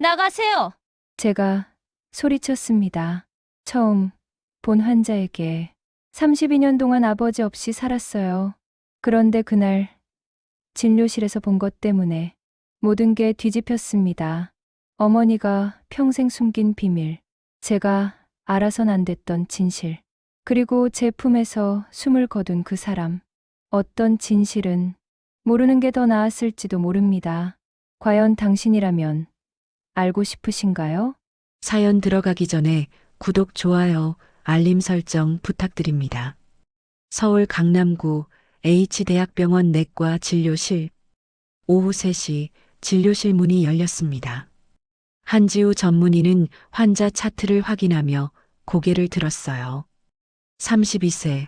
나가세요! 제가 소리쳤습니다. 처음 본 환자에게 32년 동안 아버지 없이 살았어요. 그런데 그날 진료실에서 본 것 때문에 모든 게 뒤집혔습니다. 어머니가 평생 숨긴 비밀, 제가 알아선 안 됐던 진실, 그리고 제 품에서 숨을 거둔 그 사람. 어떤 진실은 모르는 게 더 나았을지도 모릅니다. 과연 당신이라면 알고 싶으신가요? 사연 들어가기 전에 구독, 좋아요, 알림 설정 부탁드립니다. 서울 강남구 H대학병원 내과 진료실. 오후 3시 진료실 문이 열렸습니다. 한지우 전문의는 환자 차트를 확인하며 고개를 들었어요. 32세,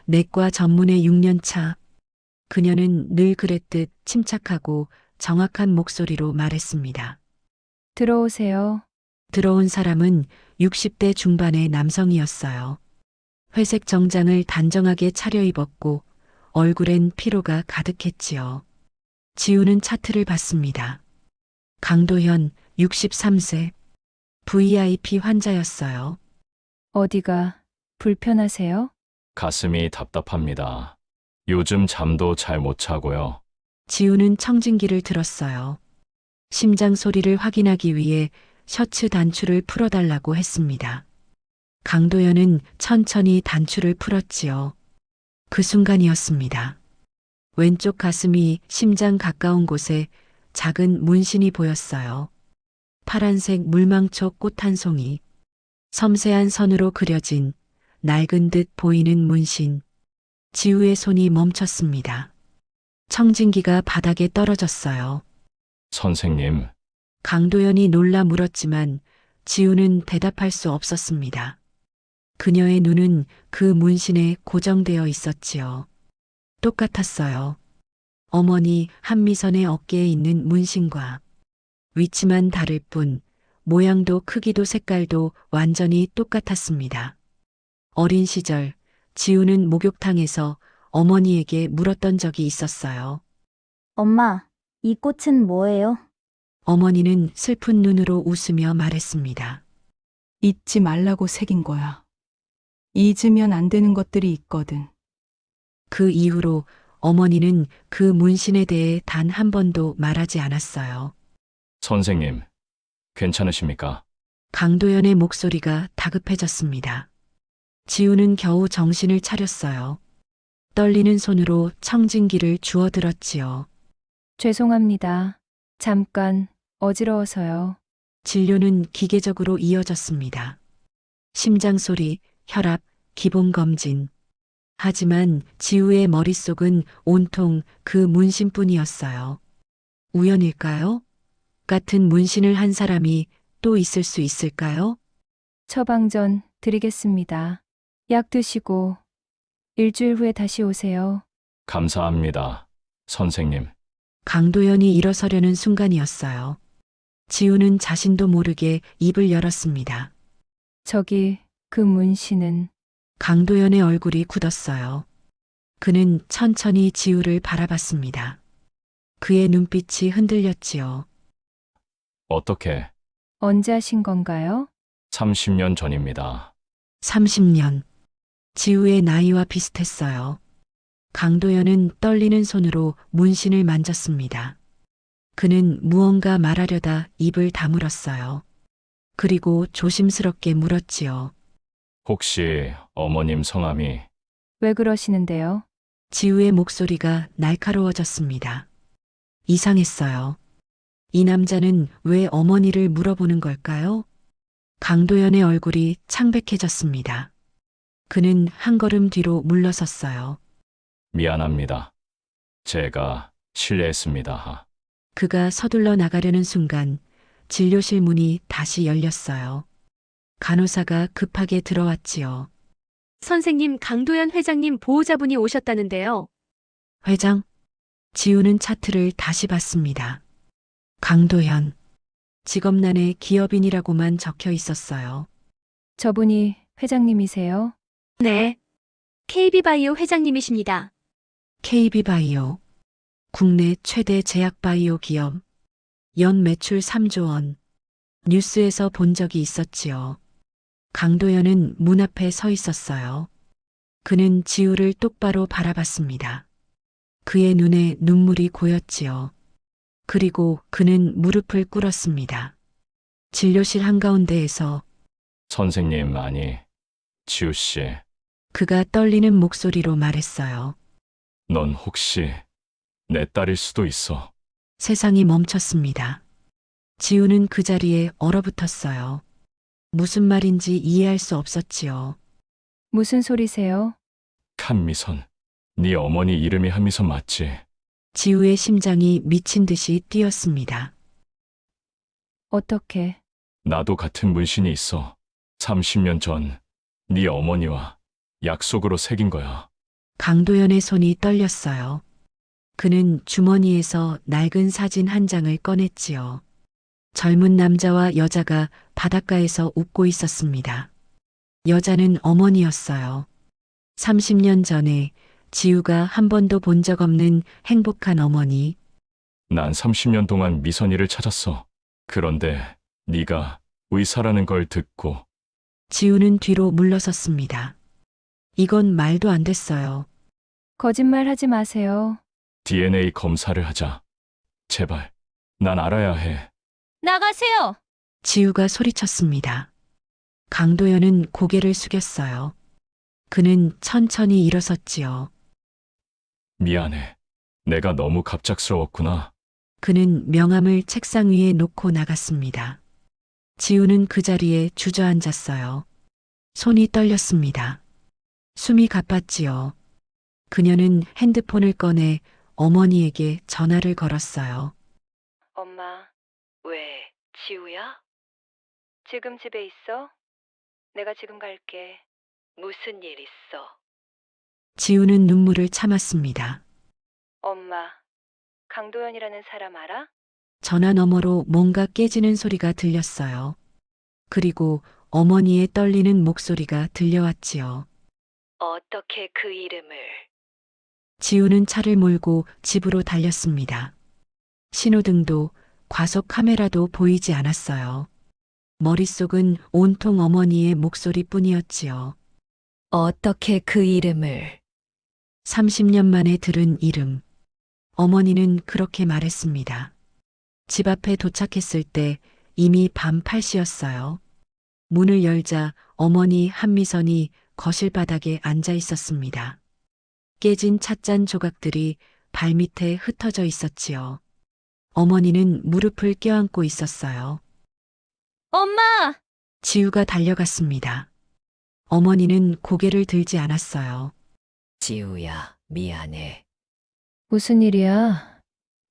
내과 전문의 6년 차. 그녀는 늘 그랬듯 침착하고 정확한 목소리로 말했습니다. 들어오세요. 들어온 사람은 60대 중반의 남성이었어요. 회색 정장을 단정하게 차려입었고 얼굴엔 피로가 가득했지요. 지우는 차트를 봤습니다. 강도현 63세 VIP 환자였어요. 어디가 불편하세요? 가슴이 답답합니다. 요즘 잠도 잘 못 자고요. 지우는 청진기를 들었어요. 심장 소리를 확인하기 위해 셔츠 단추를 풀어달라고 했습니다. 강도현은 천천히 단추를 풀었지요. 그 순간이었습니다. 왼쪽 가슴이 심장 가까운 곳에 작은 문신이 보였어요. 파란색 물망초 꽃 한 송이. 섬세한 선으로 그려진 낡은 듯 보이는 문신. 지우의 손이 멈췄습니다. 청진기가 바닥에 떨어졌어요. 선생님, 강도현이 놀라 물었지만 지우는 대답할 수 없었습니다. 그녀의 눈은 그 문신에 고정되어 있었지요. 똑같았어요. 어머니 한미선의 어깨에 있는 문신과 위치만 다를 뿐 모양도 크기도 색깔도 완전히 똑같았습니다. 어린 시절 지우는 목욕탕에서 어머니에게 물었던 적이 있었어요. 엄마, 이 꽃은 뭐예요? 어머니는 슬픈 눈으로 웃으며 말했습니다. 잊지 말라고 새긴 거야. 잊으면 안 되는 것들이 있거든. 그 이후로 어머니는 그 문신에 대해 단 한 번도 말하지 않았어요. 선생님, 괜찮으십니까? 강도연의 목소리가 다급해졌습니다. 지우는 겨우 정신을 차렸어요. 떨리는 손으로 청진기를 주워들었지요. 죄송합니다. 잠깐 어지러워서요. 진료는 기계적으로 이어졌습니다. 심장 소리, 혈압, 기본 검진. 하지만 지우의 머릿속은 온통 그 문신뿐이었어요. 우연일까요? 같은 문신을 한 사람이 또 있을 수 있을까요? 처방전 드리겠습니다. 약 드시고 일주일 후에 다시 오세요. 감사합니다. 선생님, 강도연이 일어서려는 순간이었어요. 지우는 자신도 모르게 입을 열었습니다. 저기 그 문신은 강도연의 얼굴이 굳었어요. 그는 천천히 지우를 바라봤습니다. 그의 눈빛이 흔들렸지요. 어떻게? 언제 하신 건가요? 30년 전입니다. 30년. 지우의 나이와 비슷했어요. 강도연은 떨리는 손으로 문신을 만졌습니다. 그는 무언가 말하려다 입을 다물었어요. 그리고 조심스럽게 물었지요. 혹시 어머님 성함이 왜 그러시는데요? 지우의 목소리가 날카로워졌습니다. 이상했어요. 이 남자는 왜 어머니를 물어보는 걸까요? 강도연의 얼굴이 창백해졌습니다. 그는 한 걸음 뒤로 물러섰어요. 미안합니다. 제가 실례했습니다. 그가 서둘러 나가려는 순간 진료실 문이 다시 열렸어요. 간호사가 급하게 들어왔지요. 선생님, 강도연 회장님 보호자분이 오셨다는데요. 회장? 지우는 차트를 다시 봤습니다. 강도현. 직업란에 기업인이라고만 적혀 있었어요. 저분이 회장님이세요? 네. KB바이오 회장님이십니다. KB바이오. 국내 최대 제약바이오 기업. 연 매출 3조 원. 뉴스에서 본 적이 있었지요. 강도연은 문 앞에 서 있었어요. 그는 지우를 똑바로 바라봤습니다. 그의 눈에 눈물이 고였지요. 그리고 그는 무릎을 꿇었습니다. 진료실 한가운데에서 선생님, 아니, 지우 씨, 그가 떨리는 목소리로 말했어요. 넌 혹시 내 딸일 수도 있어. 세상이 멈췄습니다. 지우는 그 자리에 얼어붙었어요. 무슨 말인지 이해할 수 없었지요. 무슨 소리세요? 한미선, 네 어머니 이름이 한미선 맞지? 지우의 심장이 미친 듯이 뛰었습니다. 어떻게? 나도 같은 문신이 있어. 30년 전 네 어머니와 약속으로 새긴 거야. 강도연의 손이 떨렸어요. 그는 주머니에서 낡은 사진 한 장을 꺼냈지요. 젊은 남자와 여자가 바닷가에서 웃고 있었습니다. 여자는 어머니였어요. 30년 전에 지우가 한 번도 본 적 없는 행복한 어머니. 난 30년 동안 미선이를 찾았어. 그런데 네가 의사라는 걸 듣고 지우는 뒤로 물러섰습니다. 이건 말도 안 됐어요. 거짓말 하지 마세요. DNA 검사를 하자. 제발, 난 알아야 해. 나가세요! 지우가 소리쳤습니다. 강도연은 고개를 숙였어요. 그는 천천히 일어섰지요. 미안해. 내가 너무 갑작스러웠구나. 그는 명함을 책상 위에 놓고 나갔습니다. 지우는 그 자리에 주저앉았어요. 손이 떨렸습니다. 숨이 가빴지요. 그녀는 핸드폰을 꺼내 어머니에게 전화를 걸었어요. 엄마, 왜? 지우야? 지금 집에 있어? 내가 지금 갈게. 무슨 일 있어? 지우는 눈물을 참았습니다. 엄마, 강도연이라는 사람 알아? 전화 너머로 뭔가 깨지는 소리가 들렸어요. 그리고 어머니의 떨리는 목소리가 들려왔지요. 어떻게 그 이름을? 지우는 차를 몰고 집으로 달렸습니다. 신호등도 과속 카메라도 보이지 않았어요. 머릿속은 온통 어머니의 목소리뿐이었지요. 어떻게 그 이름을? 30년 만에 들은 이름. 어머니는 그렇게 말했습니다. 집 앞에 도착했을 때 이미 밤 8시였어요. 문을 열자 어머니 한미선이 거실 바닥에 앉아 있었습니다. 깨진 찻잔 조각들이 발밑에 흩어져 있었지요. 어머니는 무릎을 껴안고 있었어요. 엄마! 지우가 달려갔습니다. 어머니는 고개를 들지 않았어요. 지우야, 미안해. 무슨 일이야?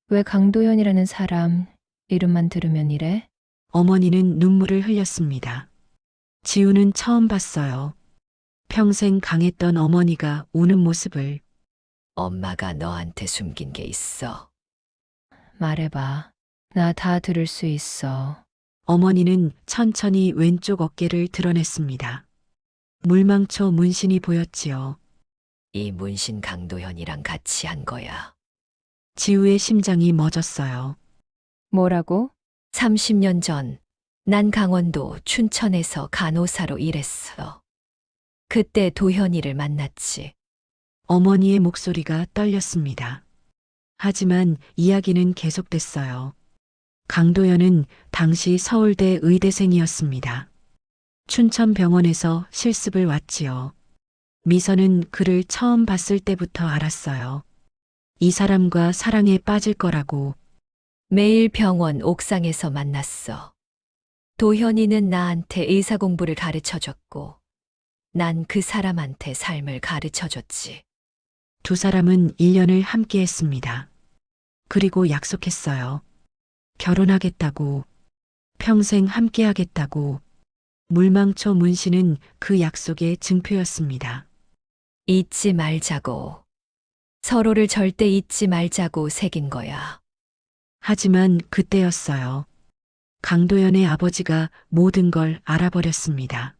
왜 강도연이라는 사람 이름만 들으면 이래? 어머니는 눈물을 흘렸습니다. 지우는 처음 봤어요. 평생 강했던 어머니가 우는 모습을. 엄마가 너한테 숨긴 게 있어. 말해봐. 나 다 들을 수 있어. 어머니는 천천히 왼쪽 어깨를 드러냈습니다. 물망초 문신이 보였지요. 이 문신 강도연이랑 같이 한 거야. 지우의 심장이 멎었어요. 뭐라고? 30년 전, 난 강원도 춘천에서 간호사로 일했어. 그때 도현이를 만났지. 어머니의 목소리가 떨렸습니다. 하지만 이야기는 계속됐어요. 강도연은 당시 서울대 의대생이었습니다. 춘천병원에서 실습을 왔지요. 미선은 그를 처음 봤을 때부터 알았어요. 이 사람과 사랑에 빠질 거라고. 매일 병원 옥상에서 만났어. 도현이는 나한테 의사 공부를 가르쳐 줬고, 난 그 사람한테 삶을 가르쳐 줬지. 두 사람은 1년을 함께 했습니다. 그리고 약속했어요. 결혼하겠다고, 평생 함께 하겠다고. 물망초 문신은 그 약속의 증표였습니다. 잊지 말자고. 서로를 절대 잊지 말자고 새긴 거야. 하지만 그때였어요. 강도연의 아버지가 모든 걸 알아버렸습니다.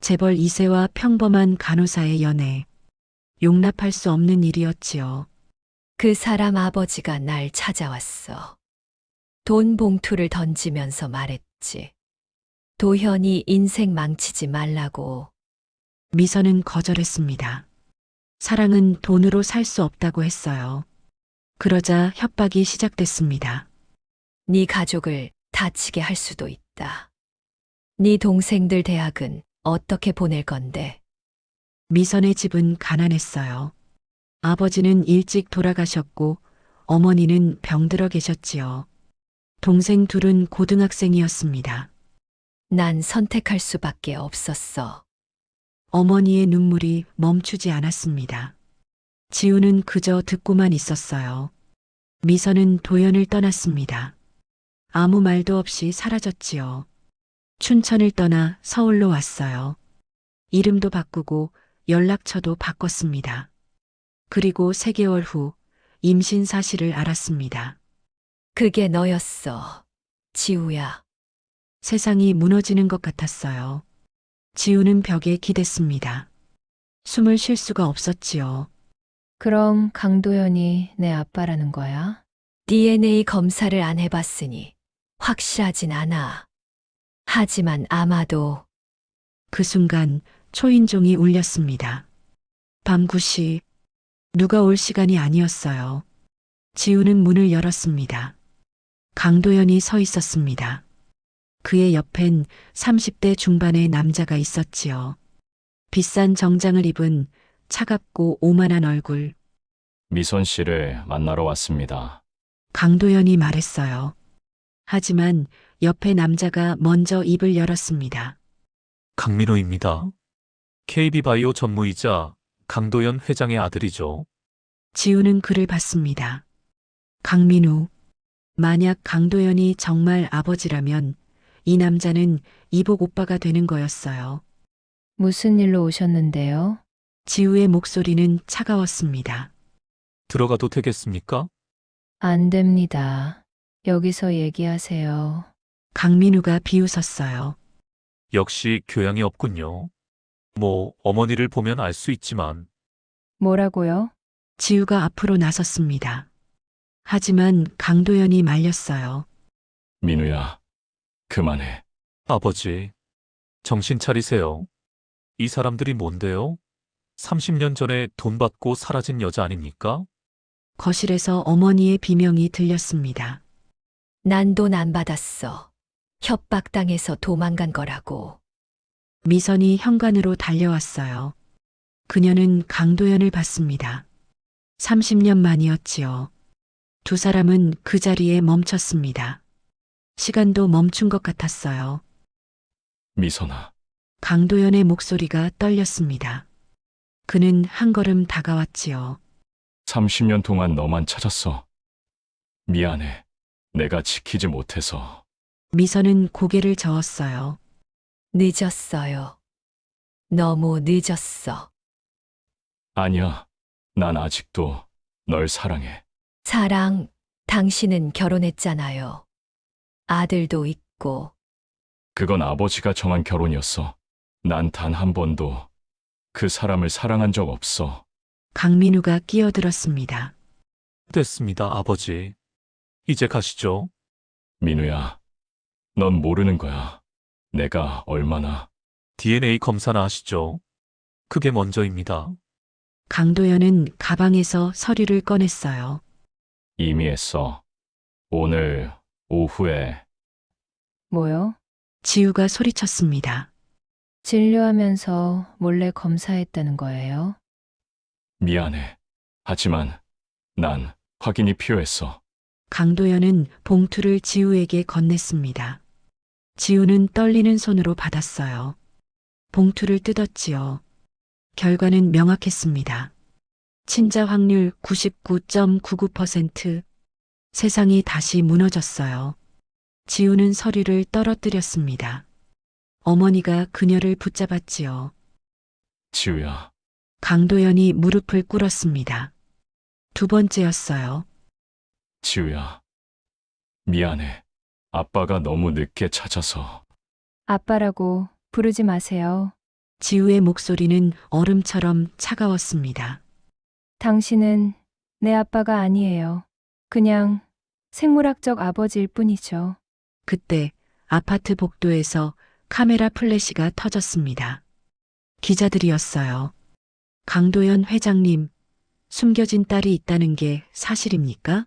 재벌 2세와 평범한 간호사의 연애. 용납할 수 없는 일이었지요. 그 사람 아버지가 날 찾아왔어. 돈 봉투를 던지면서 말했지. 도현이 인생 망치지 말라고. 미선은 거절했습니다. 사랑은 돈으로 살 수 없다고 했어요. 그러자 협박이 시작됐습니다. 네 가족을 다치게 할 수도 있다. 네 동생들 대학은 어떻게 보낼 건데? 미선의 집은 가난했어요. 아버지는 일찍 돌아가셨고 어머니는 병들어 계셨지요. 동생 둘은 고등학생이었습니다. 난 선택할 수밖에 없었어. 어머니의 눈물이 멈추지 않았습니다. 지우는 그저 듣고만 있었어요. 미선은 도연을 떠났습니다. 아무 말도 없이 사라졌지요. 춘천을 떠나 서울로 왔어요. 이름도 바꾸고 연락처도 바꿨습니다. 그리고 3개월 후 임신 사실을 알았습니다. 그게 너였어. 지우야. 세상이 무너지는 것 같았어요. 지우는 벽에 기댔습니다. 숨을 쉴 수가 없었지요. 그럼 강도연이 내 아빠라는 거야? DNA 검사를 안 해봤으니 확실하진 않아. 하지만 아마도 그 순간 초인종이 울렸습니다. 밤 9시 누가 올 시간이 아니었어요. 지우는 문을 열었습니다. 강도연이 서 있었습니다. 그의 옆엔 30대 중반의 남자가 있었지요. 비싼 정장을 입은 차갑고 오만한 얼굴. 미선 씨를 만나러 왔습니다. 강도연이 말했어요. 하지만 옆에 남자가 먼저 입을 열었습니다. 강민호입니다. KB바이오 전무이자 강도연 회장의 아들이죠. 지우는 그를 봤습니다. 강민우. 만약 강도연이 정말 아버지라면 이 남자는 이복 오빠가 되는 거였어요. 무슨 일로 오셨는데요? 지우의 목소리는 차가웠습니다. 들어가도 되겠습니까? 안 됩니다. 여기서 얘기하세요. 강민우가 비웃었어요. 역시 교양이 없군요. 뭐 어머니를 보면 알 수 있지만 뭐라고요? 지우가 앞으로 나섰습니다. 하지만 강도연이 말렸어요. 민우야, 그만해. 아버지, 정신 차리세요. 이 사람들이 뭔데요? 30년 전에 돈 받고 사라진 여자 아닙니까? 거실에서 어머니의 비명이 들렸습니다. 난 돈 안 받았어. 협박당해서 도망간 거라고. 미선이 현관으로 달려왔어요. 그녀는 강도연을 봤습니다. 30년 만이었지요. 두 사람은 그 자리에 멈췄습니다. 시간도 멈춘 것 같았어요. 미선아, 강도연의 목소리가 떨렸습니다. 그는 한 걸음 다가왔지요. 30년 동안 너만 찾았어. 미안해. 내가 지키지 못해서. 미선은 고개를 저었어요. 늦었어요. 너무 늦었어. 아니야. 난 아직도 널 사랑해. 사랑, 당신은 결혼했잖아요. 아들도 있고. 그건 아버지가 정한 결혼이었어. 난 단 한 번도 그 사람을 사랑한 적 없어. 강민우가 끼어들었습니다. 됐습니다, 아버지. 이제 가시죠. 민우야, 넌 모르는 거야. 내가 얼마나. DNA 검사나 하시죠. 그게 먼저입니다. 강도연은 가방에서 서류를 꺼냈어요. 이미 했어. 오늘 오후에. 뭐요? 지우가 소리쳤습니다. 진료하면서 몰래 검사했다는 거예요? 미안해. 하지만 난 확인이 필요했어. 강도연은 봉투를 지우에게 건넸습니다. 지우는 떨리는 손으로 받았어요. 봉투를 뜯었지요. 결과는 명확했습니다. 친자 확률 99.99%. 세상이 다시 무너졌어요. 지우는 서류를 떨어뜨렸습니다. 어머니가 그녀를 붙잡았지요. 지우야, 강도연이 무릎을 꿇었습니다. 두 번째였어요. 지우야. 미안해. 아빠가 너무 늦게 찾아서. 아빠라고 부르지 마세요. 지우의 목소리는 얼음처럼 차가웠습니다. 당신은 내 아빠가 아니에요. 그냥 생물학적 아버지일 뿐이죠. 그때 아파트 복도에서 카메라 플래시가 터졌습니다. 기자들이었어요. 강도연 회장님, 숨겨진 딸이 있다는 게 사실입니까?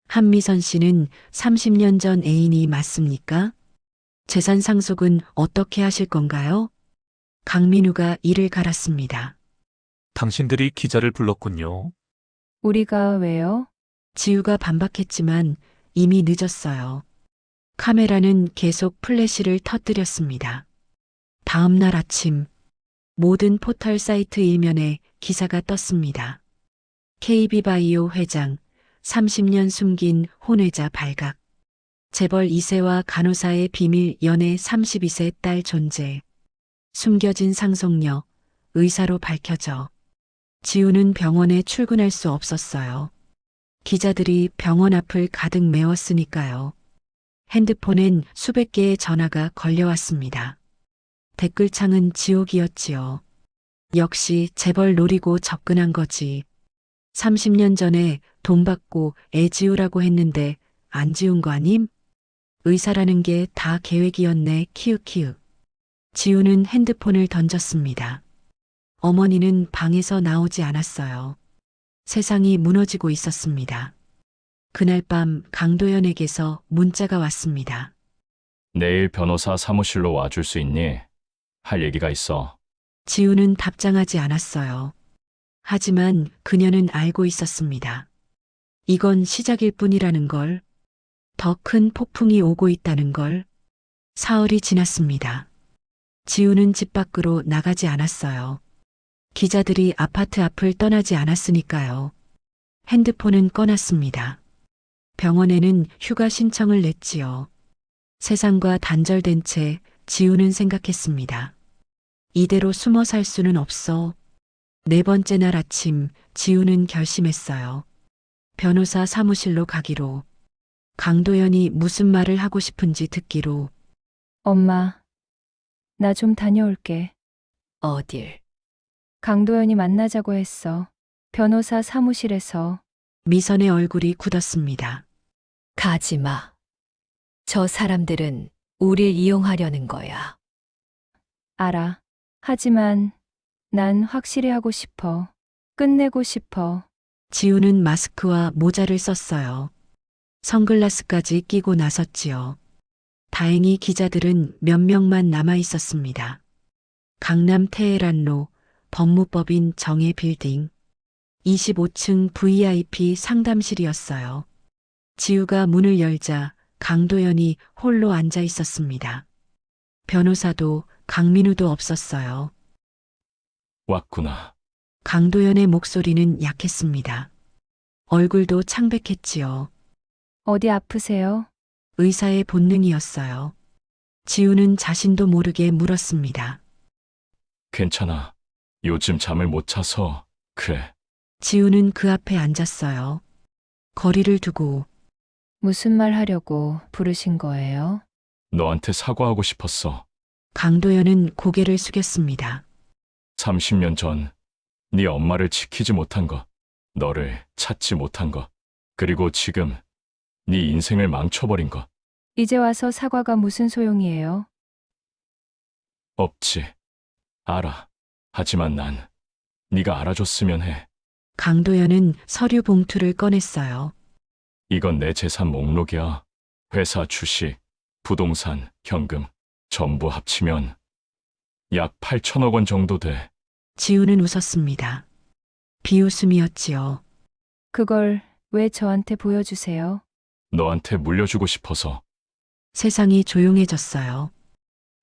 한미선 씨는 30년 전 애인이 맞습니까? 재산 상속은 어떻게 하실 건가요? 강민우가 이를 갈았습니다. 당신들이 기자를 불렀군요. 우리가 왜요? 지우가 반박했지만 이미 늦었어요. 카메라는 계속 플래시를 터뜨렸습니다. 다음 날 아침, 모든 포털 사이트 일면에 기사가 떴습니다. KB바이오 회장, 30년 숨긴 혼외자 발각. 재벌 2세와 간호사의 비밀 연애 32세 딸 존재. 숨겨진 상속녀, 의사로 밝혀져. 지우는 병원에 출근할 수 없었어요. 기자들이 병원 앞을 가득 메웠으니까요. 핸드폰엔 수백 개의 전화가 걸려왔습니다. 댓글창은 지옥이었지요. 역시 재벌 노리고 접근한 거지. 30년 전에 돈 받고 애 지우라고 했는데 안 지운 거 아님? 의사라는 게 다 계획이었네, 키읔키읔. 지우는 핸드폰을 던졌습니다. 어머니는 방에서 나오지 않았어요. 세상이 무너지고 있었습니다. 그날 밤 강도연에게서 문자가 왔습니다. 내일 변호사 사무실로 와줄 수 있니? 할 얘기가 있어. 지우는 답장하지 않았어요. 하지만 그녀는 알고 있었습니다. 이건 시작일 뿐이라는 걸, 더 큰 폭풍이 오고 있다는 걸. 사흘이 지났습니다. 지우는 집 밖으로 나가지 않았어요. 기자들이 아파트 앞을 떠나지 않았으니까요. 핸드폰은 꺼놨습니다. 병원에는 휴가 신청을 냈지요. 세상과 단절된 채 지우는 생각했습니다. 이대로 숨어 살 수는 없어. 네 번째 날 아침 지우는 결심했어요. 변호사 사무실로 가기로. 강도연이 무슨 말을 하고 싶은지 듣기로. 엄마, 나 좀 다녀올게. 어딜? 강도연이 만나자고 했어. 변호사 사무실에서. 미선의 얼굴이 굳었습니다. 가지 마. 저 사람들은 우릴 이용하려는 거야. 알아. 하지만 난 확실히 하고 싶어. 끝내고 싶어. 지우는 마스크와 모자를 썼어요. 선글라스까지 끼고 나섰지요. 다행히 기자들은 몇 명만 남아 있었습니다. 강남 테헤란로 법무법인 정해 빌딩 25층 VIP 상담실이었어요. 지우가 문을 열자 강도연이 홀로 앉아 있었습니다. 변호사도 강민우도 없었어요. 왔구나. 강도연의 목소리는 약했습니다. 얼굴도 창백했지요. 어디 아프세요? 의사의 본능이었어요. 지우는 자신도 모르게 물었습니다. 괜찮아. 요즘 잠을 못 자서 그래. 지우는 그 앞에 앉았어요. 거리를 두고. 무슨 말 하려고 부르신 거예요? 너한테 사과하고 싶었어. 강도연은 고개를 숙였습니다. 30년 전 네 엄마를 지키지 못한 것, 너를 찾지 못한 것, 그리고 지금 네 인생을 망쳐버린 것. 이제 와서 사과가 무슨 소용이에요? 없지. 알아. 하지만 난 네가 알아줬으면 해. 강도연은 서류 봉투를 꺼냈어요. 이건 내 재산 목록이야. 회사 주식, 부동산, 현금 전부 합치면 약 8천억 원 정도 돼. 지우는 웃었습니다. 비웃음이었지요. 그걸 왜 저한테 보여주세요? 너한테 물려주고 싶어서. 세상이 조용해졌어요.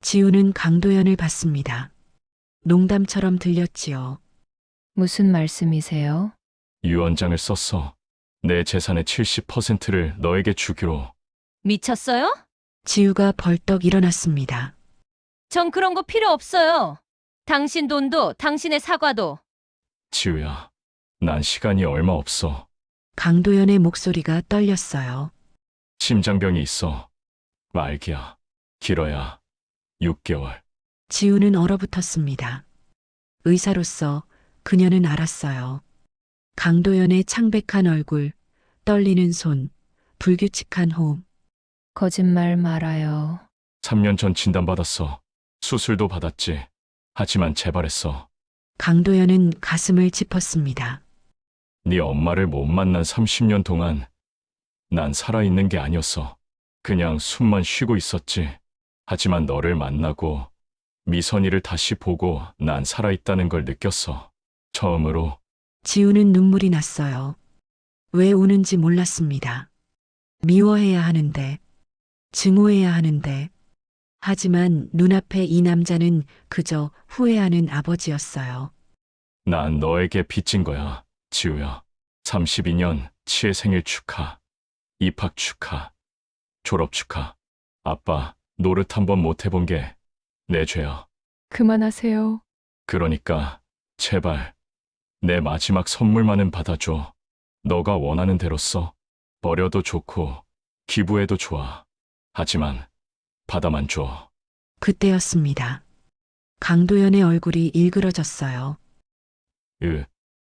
지우는 강도연을 봤습니다. 농담처럼 들렸지요. 무슨 말씀이세요? 유언장을 썼어. 내 재산의 70%를 너에게 주기로. 미쳤어요? 지우가 벌떡 일어났습니다. 전 그런 거 필요 없어요. 당신 돈도 당신의 사과도. 지우야, 난 시간이 얼마 없어. 강도연의 목소리가 떨렸어요. 심장병이 있어. 말기야. 길어야 6개월. 지우는 얼어붙었습니다. 의사로서 그녀는 알았어요. 강도연의 창백한 얼굴, 떨리는 손, 불규칙한 호흡. 거짓말 말아요. 3년 전 진단받았어. 수술도 받았지. 하지만 재발했어. 강도연은 가슴을 짚었습니다. 네 엄마를 못 만난 30년 동안 난 살아있는 게 아니었어. 그냥 숨만 쉬고 있었지. 하지만 너를 만나고 미선이를 다시 보고 난 살아있다는 걸 느꼈어. 처음으로. 지우는 눈물이 났어요. 왜 우는지 몰랐습니다. 미워해야 하는데, 증오해야 하는데, 하지만 눈앞에 이 남자는 그저 후회하는 아버지였어요. 난 너에게 빚진 거야, 지우야. 32년 치의 생일 축하, 입학 축하, 졸업 축하. 아빠, 노릇 한번 못 해본 게 내 죄야. 그만하세요. 그러니까 제발 내 마지막 선물만은 받아줘. 너가 원하는 대로 써. 버려도 좋고 기부해도 좋아. 하지만 받아만 줘. 그때였습니다. 강도연의 얼굴이 일그러졌어요.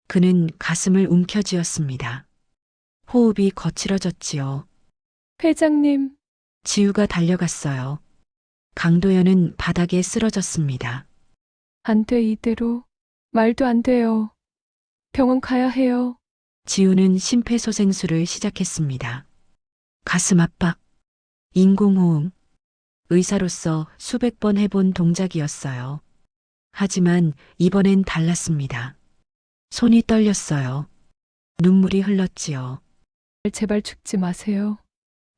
그는 가슴을 움켜쥐었습니다. 호흡이 거칠어졌지요. 회장님, 지우가 달려갔어요. 강도연은 바닥에 쓰러졌습니다. 안 돼, 이대로. 말도 안 돼요. 병원 가야 해요. 지우는 심폐소생술을 시작했습니다. 가슴 압박, 인공호흡, 의사로서 수백 번 해본 동작이었어요. 하지만 이번엔 달랐습니다. 손이 떨렸어요. 눈물이 흘렀지요. 제발 죽지 마세요.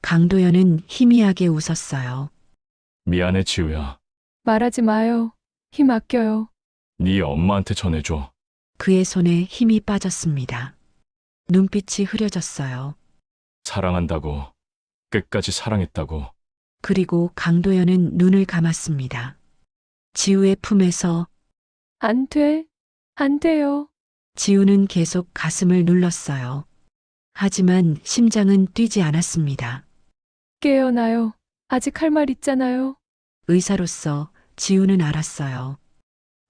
강도연은 희미하게 웃었어요. 미안해, 지우야. 말하지 마요. 힘 아껴요. 네 엄마한테 전해줘. 그의 손에 힘이 빠졌습니다. 눈빛이 흐려졌어요. 사랑한다고. 끝까지 사랑했다고. 그리고 강도연은 눈을 감았습니다. 지우의 품에서 안 돼. 안 돼요. 지우는 계속 가슴을 눌렀어요. 하지만 심장은 뛰지 않았습니다. 깨어나요. 아직 할 말 있잖아요. 의사로서 지우는 알았어요.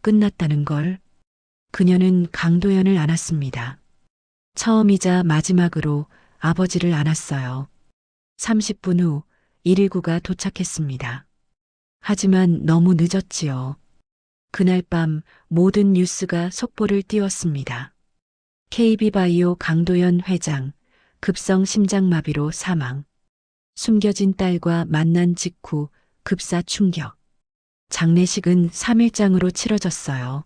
끝났다는 걸. 그녀는 강도연을 안았습니다. 처음이자 마지막으로 아버지를 안았어요. 30분 후 119가 도착했습니다. 하지만 너무 늦었지요. 그날 밤 모든 뉴스가 속보를 띄웠습니다. KB바이오 강도연 회장, 급성 심장마비로 사망. 숨겨진 딸과 만난 직후 급사 충격. 장례식은 3일장으로 치러졌어요.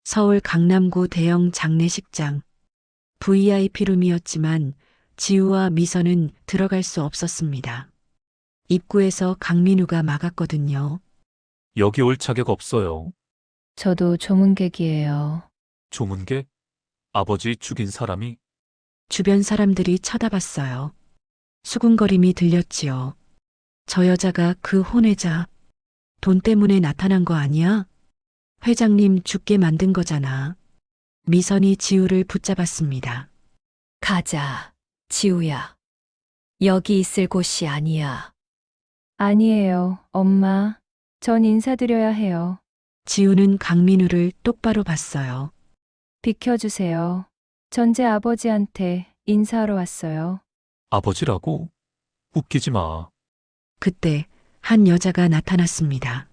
서울 강남구 대형 장례식장. VIP룸이었지만 지우와 미선은 들어갈 수 없었습니다. 입구에서 강민우가 막았거든요. 여기 올 자격 없어요. 저도 조문객이에요. 조문계? 아버지 죽인 사람이? 주변 사람들이 쳐다봤어요. 수군거림이 들렸지요. 저 여자가 그 혼외자. 돈 때문에 나타난 거 아니야? 회장님 죽게 만든 거잖아. 미선이 지우를 붙잡았습니다. 가자, 지우야. 여기 있을 곳이 아니야. 아니에요, 엄마. 전 인사드려야 해요. 지우는 강민우를 똑바로 봤어요. 비켜주세요. 전 제 아버지한테 인사하러 왔어요. 아버지라고? 웃기지 마. 그때 한 여자가 나타났습니다.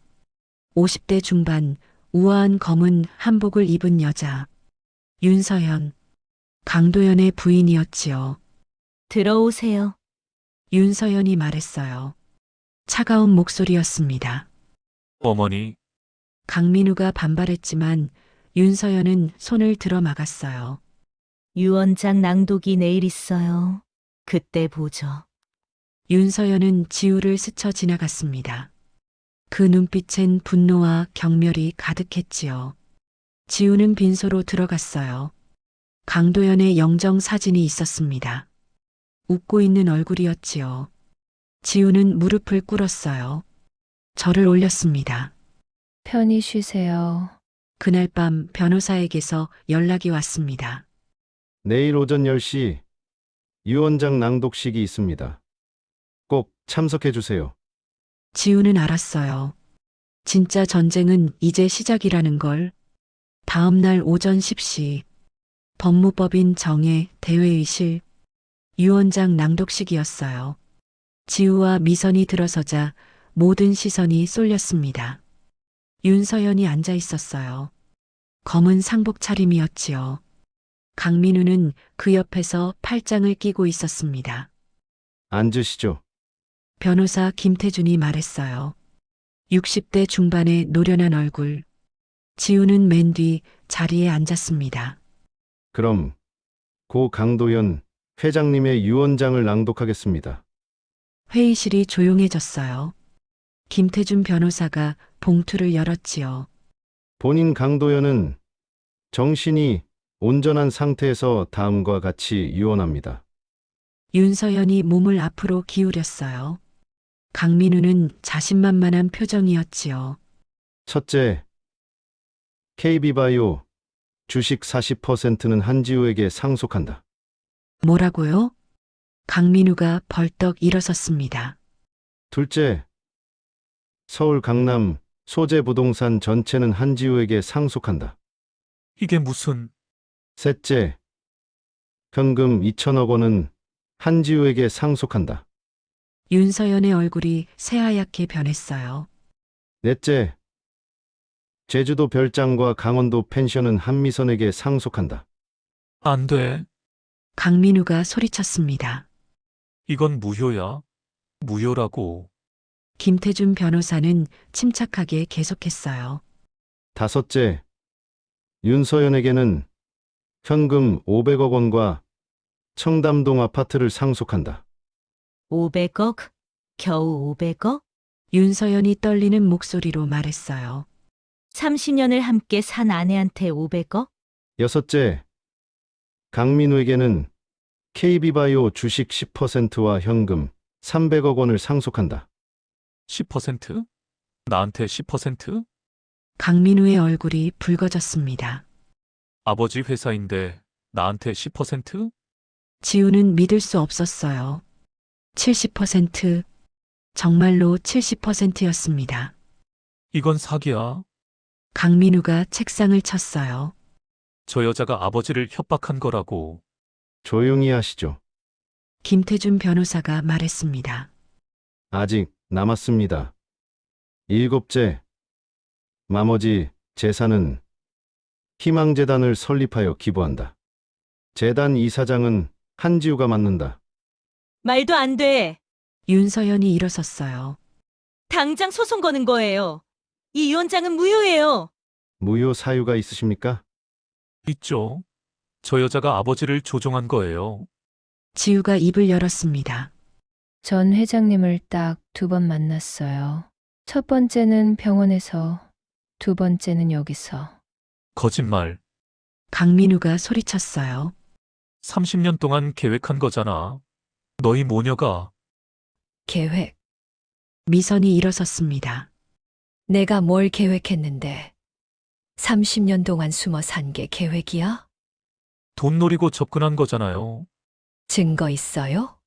50대 중반, 우아한 검은 한복을 입은 여자. 윤서연. 강도연의 부인이었지요. 들어오세요. 윤서연이 말했어요. 차가운 목소리였습니다. 어머니, 강민우가 반발했지만 윤서연은 손을 들어 막았어요. 유 원장 낭독이 내일 있어요. 그때 보죠. 윤서연은 지우를 스쳐 지나갔습니다. 그 눈빛엔 분노와 경멸이 가득했지요. 지우는 빈소로 들어갔어요. 강도연의 영정 사진이 있었습니다. 웃고 있는 얼굴이었지요. 지우는 무릎을 꿇었어요. 절을 올렸습니다. 편히 쉬세요. 그날 밤 변호사에게서 연락이 왔습니다. 내일 오전 10시 유 원장 낭독식이 있습니다. 꼭 참석해 주세요. 지우는 알았어요. 진짜 전쟁은 이제 시작이라는 걸. 다음 날 오전 10시 법무법인 정의 대회의실 유 원장 낭독식이었어요. 지우와 미선이 들어서자 모든 시선이 쏠렸습니다. 윤서연이 앉아 있었어요. 검은 상복 차림이었지요. 강민우는 그 옆에서 팔짱을 끼고 있었습니다. 앉으시죠. 변호사 김태준이 말했어요. 60대 중반의 노련한 얼굴. 지우는 맨 뒤 자리에 앉았습니다. 그럼 고 강도연 회장님의 유언장을 낭독하겠습니다. 회의실이 조용해졌어요. 김태준 변호사가 봉투를 열었지요. 본인 강도연은 정신이 온전한 상태에서 다음과 같이 유언합니다. 윤서연이 몸을 앞으로 기울였어요. 강민우는 자신만만한 표정이었지요. 첫째, KB바이오 주식 40%는 한지우에게 상속한다. 뭐라고요? 강민우가 벌떡 일어섰습니다. 둘째, 서울 강남 소재 부동산 전체는 한지우에게 상속한다. 이게 무슨, 셋째, 현금 2천억 원은 한지우에게 상속한다. 윤서연의 얼굴이 새하얗게 변했어요. 넷째, 제주도 별장과 강원도 펜션은 한미선에게 상속한다. 안 돼. 강민우가 소리쳤습니다. 이건 무효야. 무효라고. 김태준 변호사는 침착하게 계속했어요. 다섯째, 윤서연에게는 현금 500억 원과 청담동 아파트를 상속한다. 500억? 겨우 500억? 윤서연이 떨리는 목소리로 말했어요. 30년을 함께 산 아내한테 500억? 여섯째, 강민우에게는 KB바이오 주식 10%와 현금 300억 원을 상속한다. 10%? 나한테 10%? 강민우의 얼굴이 붉어졌습니다. 아버지 회사인데 나한테 10%? 지우는 믿을 수 없었어요. 70%, 정말로 70%였습니다. 이건 사기야. 강민우가 책상을 쳤어요. 저 여자가 아버지를 협박한 거라고. 조용히 하시죠. 김태준 변호사가 말했습니다. 아직 남았습니다. 일곱째, 나머지 재산은 희망재단을 설립하여 기부한다. 재단 이사장은 한지우가 맡는다. 말도 안 돼. 윤서연이 일어섰어요. 당장 소송 거는 거예요. 이 유언장은 무효예요. 무효 사유가 있으십니까? 있죠. 저 여자가 아버지를 조종한 거예요. 지우가 입을 열었습니다. 전 회장님을 딱 2번 만났어요. 첫 번째는 병원에서, 2번째는 여기서. 거짓말. 강민우가 소리쳤어요. 30년 동안 계획한 거잖아. 너희 모녀가. 계획. 미선이 일어섰습니다. 내가 뭘 계획했는데. 30년 동안 숨어 산 게 계획이야? 돈 노리고 접근한 거잖아요. 증거 있어요?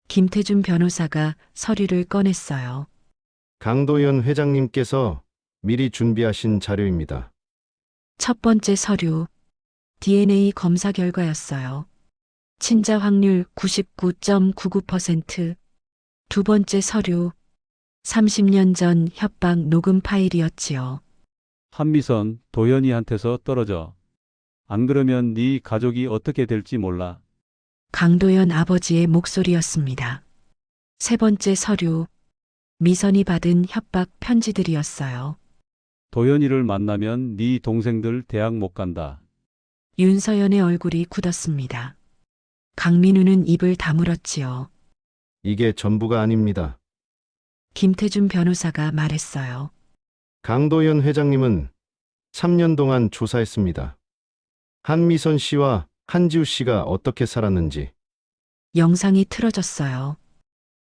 김태준 변호사가 서류를 꺼냈어요. 강도연 회장님께서 미리 준비하신 자료입니다. 첫 번째 서류, DNA 검사 결과였어요. 친자 확률 99.99%. 두 번째 서류, 30년 전 협박 녹음 파일이었지요. 한미선, 도연이한테서 떨어져. 안 그러면 네 가족이 어떻게 될지 몰라. 강도연 아버지의 목소리였습니다. 세 번째 서류, 미선이 받은 협박 편지들이었어요. 도연이를 만나면 네 동생들 대학 못 간다. 윤서연의 얼굴이 굳었습니다. 강민우는 입을 다물었지요. 이게 전부가 아닙니다. 김태준 변호사가 말했어요. 강도연 회장님은 3년 동안 조사했습니다. 한미선 씨와 한지우 씨가 어떻게 살았는지. 영상이 틀어졌어요.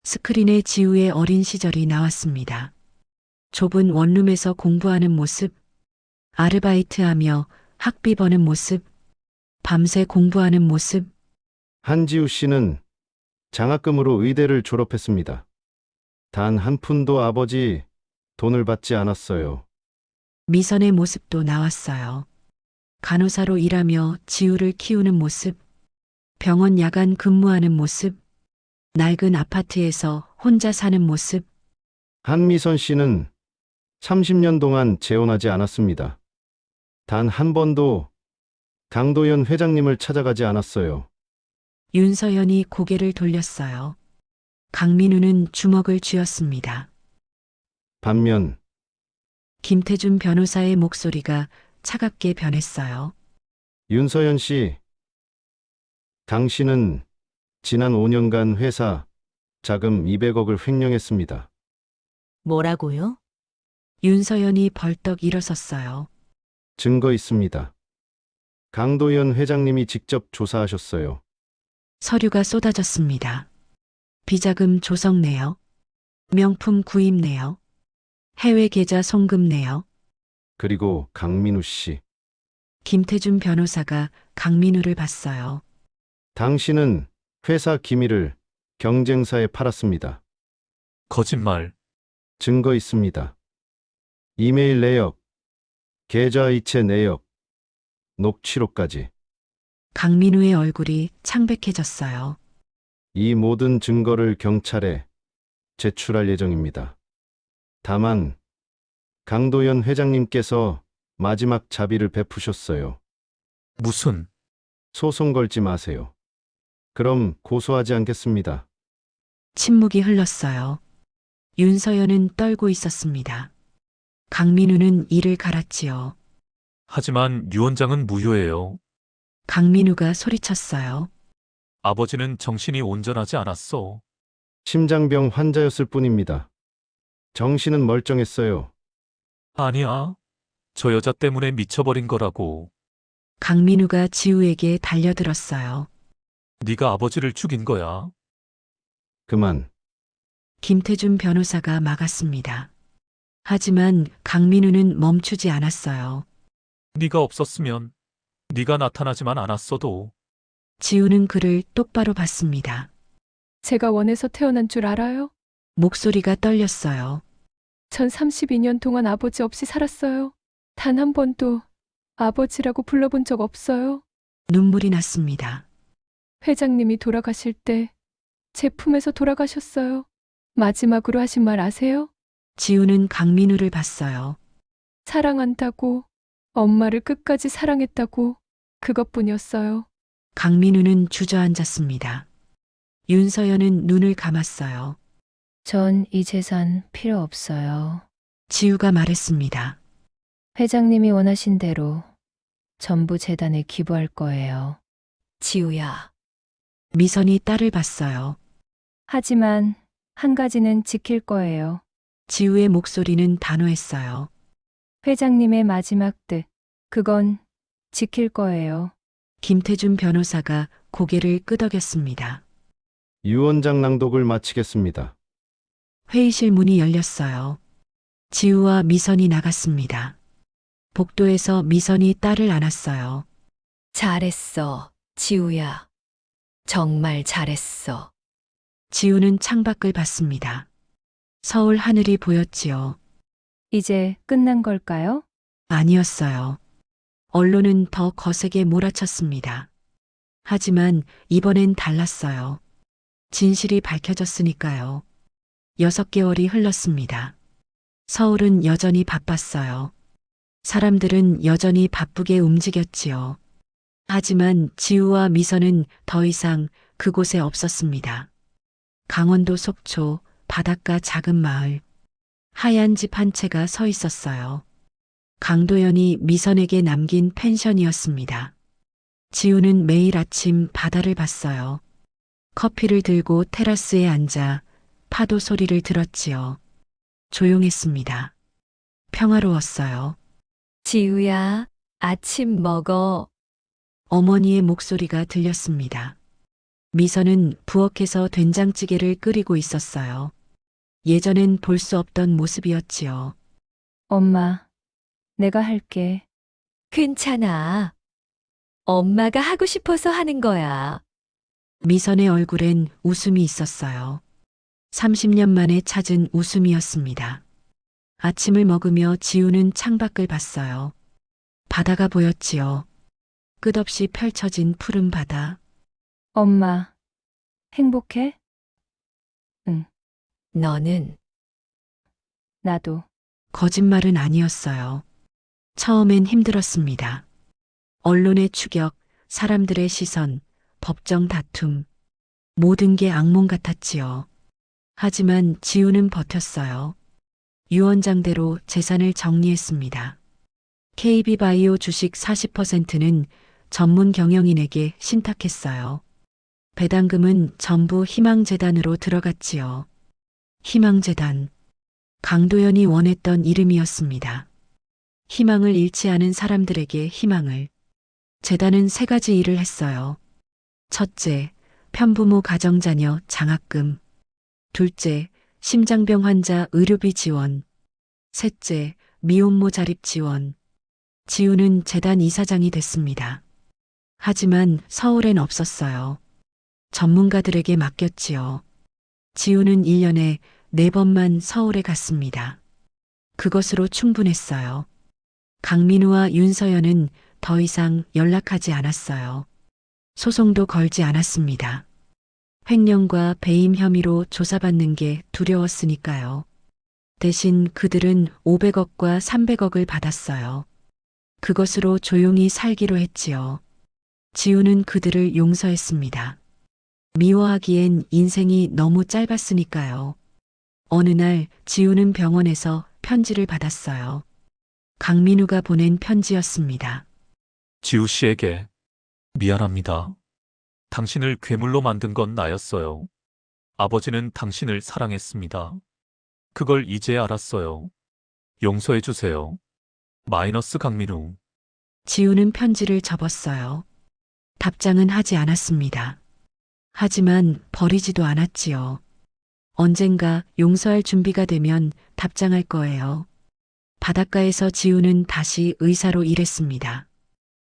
스크린에 지우의 어린 시절이 나왔습니다. 좁은 원룸에서 공부하는 모습, 아르바이트하며 학비 버는 모습, 밤새 공부하는 모습. 한지우 씨는 장학금으로 의대를 졸업했습니다. 단 한 푼도 아버지 돈을 받지 않았어요. 미선의 모습도 나왔어요. 간호사로 일하며 지우를 키우는 모습, 병원 야간 근무하는 모습, 낡은 아파트에서 혼자 사는 모습. 한미선 씨는 30년 동안 재혼하지 않았습니다. 단 한 번도 강도연 회장님을 찾아가지 않았어요. 윤서연이 고개를 돌렸어요. 강민우는 주먹을 쥐었습니다. 반면 김태준 변호사의 목소리가 차갑게 변했어요. 윤서연 씨, 당신은 지난 5년간 회사 자금 200억을 횡령했습니다. 뭐라고요? 윤서연이 벌떡 일어섰어요. 증거 있습니다. 강도연 회장님이 직접 조사하셨어요. 서류가 쏟아졌습니다. 비자금 조성 내역, 명품 구입 내역, 해외 계좌 송금 내역. 그리고 강민우 씨, 김태준 변호사가 강민우를 봤어요. 당신은 회사 기밀을 경쟁사에 팔았습니다. 거짓말. 증거 있습니다. 이메일 내역, 계좌 이체 내역, 녹취록까지. 강민우의 얼굴이 창백해졌어요. 이 모든 증거를 경찰에 제출할 예정입니다. 다만 강도연 회장님께서 마지막 자비를 베푸셨어요. 무슨, 소송 걸지 마세요. 그럼 고소하지 않겠습니다. 침묵이 흘렀어요. 윤서연은 떨고 있었습니다. 강민우는 이를 갈았지요. 하지만 유 원장은 무효예요. 강민우가 소리쳤어요. 아버지는 정신이 온전하지 않았어. 심장병 환자였을 뿐입니다. 정신은 멀쩡했어요. 아니야. 저 여자 때문에 미쳐버린 거라고. 강민우가 지우에게 달려들었어요. 네가 아버지를 죽인 거야. 그만. 김태준 변호사가 막았습니다. 하지만 강민우는 멈추지 않았어요. 네가 없었으면, 네가 나타나지만 않았어도. 지우는 그를 똑바로 봤습니다. 제가 원해서 태어난 줄 알아요? 목소리가 떨렸어요. 전 32년 동안 아버지 없이 살았어요. 단 한 번도 아버지라고 불러본 적 없어요. 눈물이 났습니다. 회장님이 돌아가실 때 제 품에서 돌아가셨어요. 마지막으로 하신 말 아세요? 지우는 강민우를 봤어요. 사랑한다고, 엄마를 끝까지 사랑했다고, 그것뿐이었어요. 강민우는 주저앉았습니다. 윤서연은 눈을 감았어요. 전 이 재산 필요 없어요. 지우가 말했습니다. 회장님이 원하신 대로 전부 재단에 기부할 거예요. 지우야, 미선이 딸을 봤어요. 하지만 한 가지는 지킬 거예요. 지우의 목소리는 단호했어요. 회장님의 마지막 뜻, 그건 지킬 거예요. 김태준 변호사가 고개를 끄덕였습니다. 유 원장 낭독을 마치겠습니다. 회의실 문이 열렸어요. 지우와 미선이 나갔습니다. 복도에서 미선이 딸을 안았어요. 잘했어, 지우야. 정말 잘했어. 지우는 창밖을 봤습니다. 서울 하늘이 보였지요. 이제 끝난 걸까요? 아니었어요. 언론은 더 거세게 몰아쳤습니다. 하지만 이번엔 달랐어요. 진실이 밝혀졌으니까요. 6개월이 흘렀습니다. 서울은 여전히 바빴어요. 사람들은 여전히 바쁘게 움직였지요. 하지만 지우와 미선은 더 이상 그곳에 없었습니다. 강원도 속초 바닷가 작은 마을. 하얀 집 한 채가 서 있었어요. 강도연이 미선에게 남긴 펜션이었습니다. 지우는 매일 아침 바다를 봤어요. 커피를 들고 테라스에 앉아 파도 소리를 들었지요. 조용했습니다. 평화로웠어요. 지우야, 아침 먹어. 어머니의 목소리가 들렸습니다. 미선은 부엌에서 된장찌개를 끓이고 있었어요. 예전엔 볼 수 없던 모습이었지요. 엄마, 내가 할게. 괜찮아. 엄마가 하고 싶어서 하는 거야. 미선의 얼굴엔 웃음이 있었어요. 30년 만에 찾은 웃음이었습니다. 아침을 먹으며 지우는 창밖을 봤어요. 바다가 보였지요. 끝없이 펼쳐진 푸른 바다. 엄마, 행복해? 너는 나도. 거짓말은 아니었어요. 처음엔 힘들었습니다. 언론의 추격, 사람들의 시선, 법정 다툼, 모든 게 악몽 같았지요. 하지만 지우는 버텼어요. 유언장대로 재산을 정리했습니다. KB바이오 주식 40%는 전문 경영인에게 신탁했어요. 배당금은 전부 희망재단으로 들어갔지요. 희망재단. 강도연이 원했던 이름이었습니다. 희망을 잃지 않은 사람들에게 희망을. 재단은 3가지 일을 했어요. 첫째, 편부모 가정자녀 장학금. 둘째, 심장병 환자 의료비 지원. 셋째, 미혼모 자립 지원. 지우는 재단 이사장이 됐습니다. 하지만 서울엔 없었어요. 전문가들에게 맡겼지요. 지우는 1년에 4번만 서울에 갔습니다. 그것으로 충분했어요. 강민우와 윤서연은 더 이상 연락하지 않았어요. 소송도 걸지 않았습니다. 횡령과 배임 혐의로 조사받는 게 두려웠으니까요. 대신 그들은 500억과 300억을 받았어요. 그것으로 조용히 살기로 했지요. 지우는 그들을 용서했습니다. 미워하기엔 인생이 너무 짧았으니까요. 어느 날 지우는 병원에서 편지를 받았어요. 강민우가 보낸 편지였습니다. 지우 씨에게 미안합니다. 당신을 괴물로 만든 건 나였어요. 아버지는 당신을 사랑했습니다. 그걸 이제 알았어요. 용서해 주세요. 마이너스 강민우. 지우는 편지를 접었어요. 답장은 하지 않았습니다. 하지만 버리지도 않았지요. 언젠가 용서할 준비가 되면 답장할 거예요. 바닷가에서 지우는 다시 의사로 일했습니다.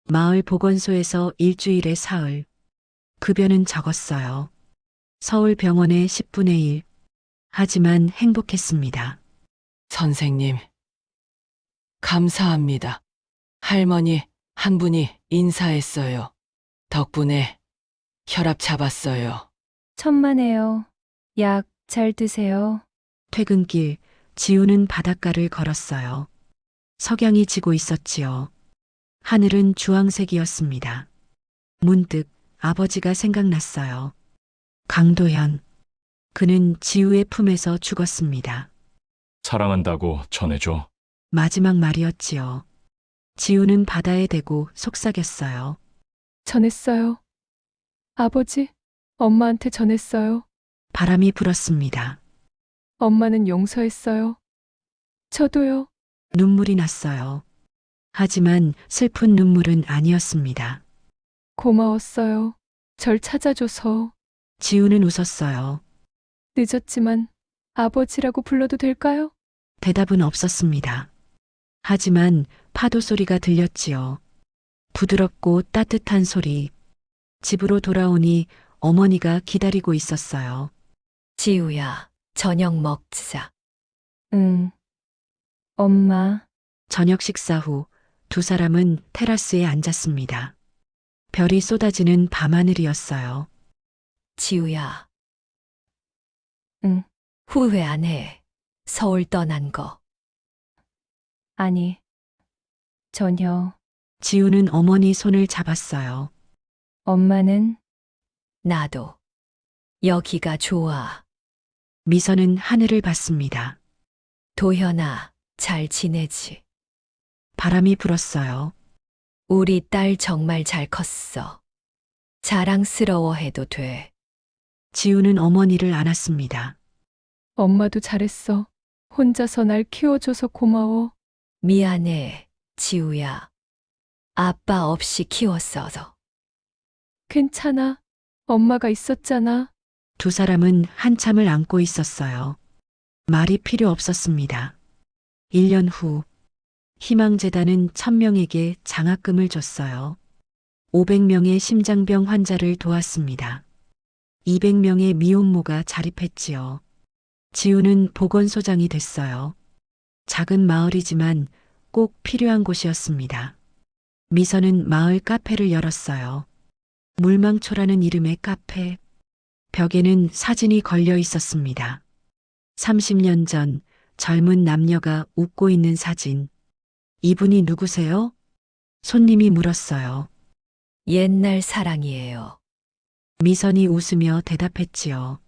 마을 보건소에서 일주일에 사흘. 급여는 적었어요. 서울 병원의 10분의 1. 하지만 행복했습니다. 선생님, 감사합니다. 할머니 한 분이 인사했어요. 덕분에 혈압 잡았어요. 천만에요. 약 잘 드세요. 퇴근길, 지우는 바닷가를 걸었어요. 석양이 지고 있었지요. 하늘은 주황색이었습니다. 문득 아버지가 생각났어요. 강도현. 그는 지우의 품에서 죽었습니다. 사랑한다고 전해줘. 마지막 말이었지요. 지우는 바다에 대고 속삭였어요. 전했어요. 아버지, 엄마한테 전했어요. 바람이 불었습니다. 엄마는 용서했어요. 저도요. 눈물이 났어요. 하지만 슬픈 눈물은 아니었습니다. 고마웠어요. 절 찾아줘서. 지우는 웃었어요. 늦었지만 아버지라고 불러도 될까요? 대답은 없었습니다. 하지만 파도 소리가 들렸지요. 부드럽고 따뜻한 소리. 집으로 돌아오니 어머니가 기다리고 있었어요. 지우야, 저녁 먹자. 응. 엄마. 저녁 식사 후 두 사람은 테라스에 앉았습니다. 별이 쏟아지는 밤하늘이었어요. 지우야. 응. 후회 안 해. 서울 떠난 거. 아니. 전혀. 지우는 어머니 손을 잡았어요. 엄마는 나도. 여기가 좋아. 미선은 하늘을 봤습니다. 도현아, 잘 지내지? 바람이 불었어요. 우리 딸 정말 잘 컸어. 자랑스러워해도 돼. 지우는 어머니를 안았습니다. 엄마도 잘했어. 혼자서 날 키워줘서 고마워. 미안해, 지우야. 아빠 없이 키웠어서. 괜찮아. 엄마가 있었잖아. 두 사람은 한참을 안고 있었어요. 말이 필요 없었습니다. 1년 후, 희망재단은 1000명에게 장학금을 줬어요. 500명의 심장병 환자를 도왔습니다. 200명의 미혼모가 자립했지요. 지우는 보건소장이 됐어요. 작은 마을이지만 꼭 필요한 곳이었습니다. 미선은 마을 카페를 열었어요. 물망초라는 이름의 카페. 벽에는 사진이 걸려 있었습니다. 30년 전 젊은 남녀가 웃고 있는 사진. 이분이 누구세요? 손님이 물었어요. 옛날 사랑이에요. 미선이 웃으며 대답했지요.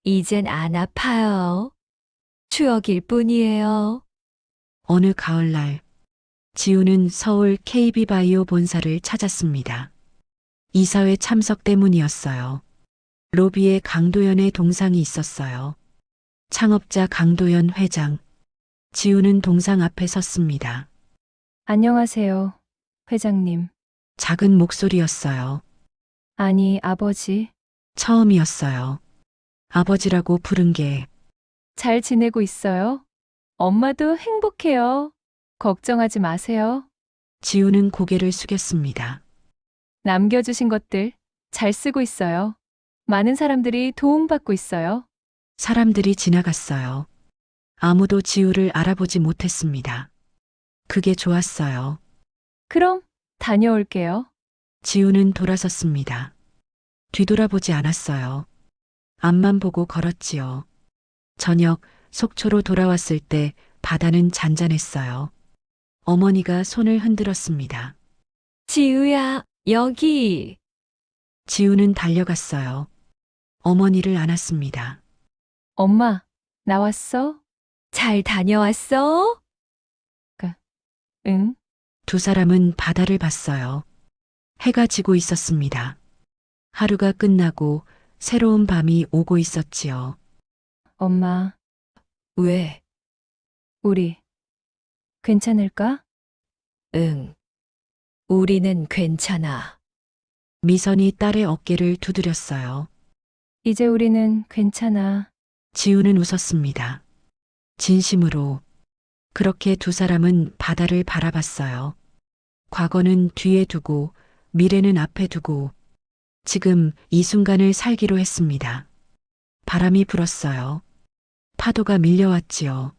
이젠 안 아파요. 추억일 뿐이에요. 어느 가을날, 지우는 서울 KB바이오 본사를 찾았습니다. 이사회 참석 때문이었어요. 로비에 강도연의 동상이 있었어요. 창업자 강도연 회장. 지우는 동상 앞에 섰습니다. 안녕하세요, 회장님. 작은 목소리였어요. 아니, 아버지. 처음이었어요. 아버지라고 부른 게. 잘 지내고 있어요? 엄마도 행복해요. 걱정하지 마세요. 지우는 고개를 숙였습니다. 남겨주신 것들 잘 쓰고 있어요. 많은 사람들이 도움받고 있어요. 사람들이 지나갔어요. 아무도 지우를 알아보지 못했습니다. 그게 좋았어요. 그럼 다녀올게요. 지우는 돌아섰습니다. 뒤돌아보지 않았어요. 앞만 보고 걸었지요. 저녁 속초로 돌아왔을 때 바다는 잔잔했어요. 어머니가 손을 흔들었습니다. 지우야, 여기. 지우는 달려갔어요. 어머니를 안았습니다. 엄마, 나왔어? 잘 다녀왔어? 응. 두 사람은 바다를 봤어요. 해가 지고 있었습니다. 하루가 끝나고 새로운 밤이 오고 있었지요. 엄마, 왜? 우리 괜찮을까? 응. 우리는 괜찮아. 미선이 딸의 어깨를 두드렸어요. 이제 우리는 괜찮아. 지우는 웃었습니다. 진심으로. 그렇게 두 사람은 바다를 바라봤어요. 과거는 뒤에 두고 미래는 앞에 두고 지금 이 순간을 살기로 했습니다. 바람이 불었어요. 파도가 밀려왔지요.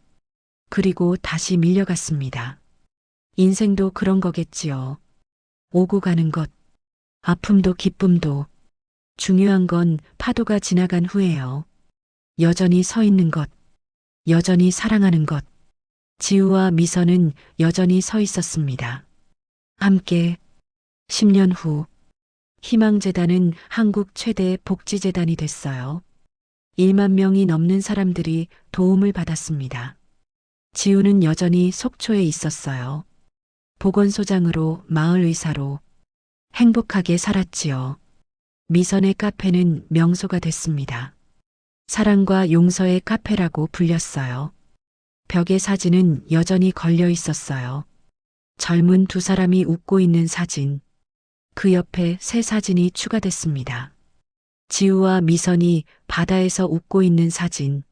그리고 다시 밀려갔습니다. 인생도 그런 거겠지요. 오고 가는 것, 아픔도 기쁨도. 중요한 건 파도가 지나간 후에요. 여전히 서 있는 것, 여전히 사랑하는 것. 지우와 미선은 여전히 서 있었습니다. 함께 10년 후 희망재단은 한국 최대 복지재단이 됐어요. 1만 명이 넘는 사람들이 도움을 받았습니다. 지우는 여전히 속초에 있었어요. 보건소장으로 마을 의사로 행복하게 살았지요. 미선의 카페는 명소가 됐습니다. 사랑과 용서의 카페라고 불렸어요. 벽에 사진은 여전히 걸려 있었어요. 젊은 두 사람이 웃고 있는 사진. 그 옆에 새 사진이 추가됐습니다. 지우와 미선이 바다에서 웃고 있는 사진.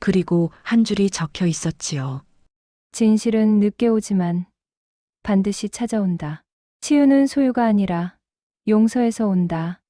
그리고 한 줄이 적혀 있었지요. 진실은 늦게 오지만 반드시 찾아온다. 치유는 소유가 아니라 용서에서 온다.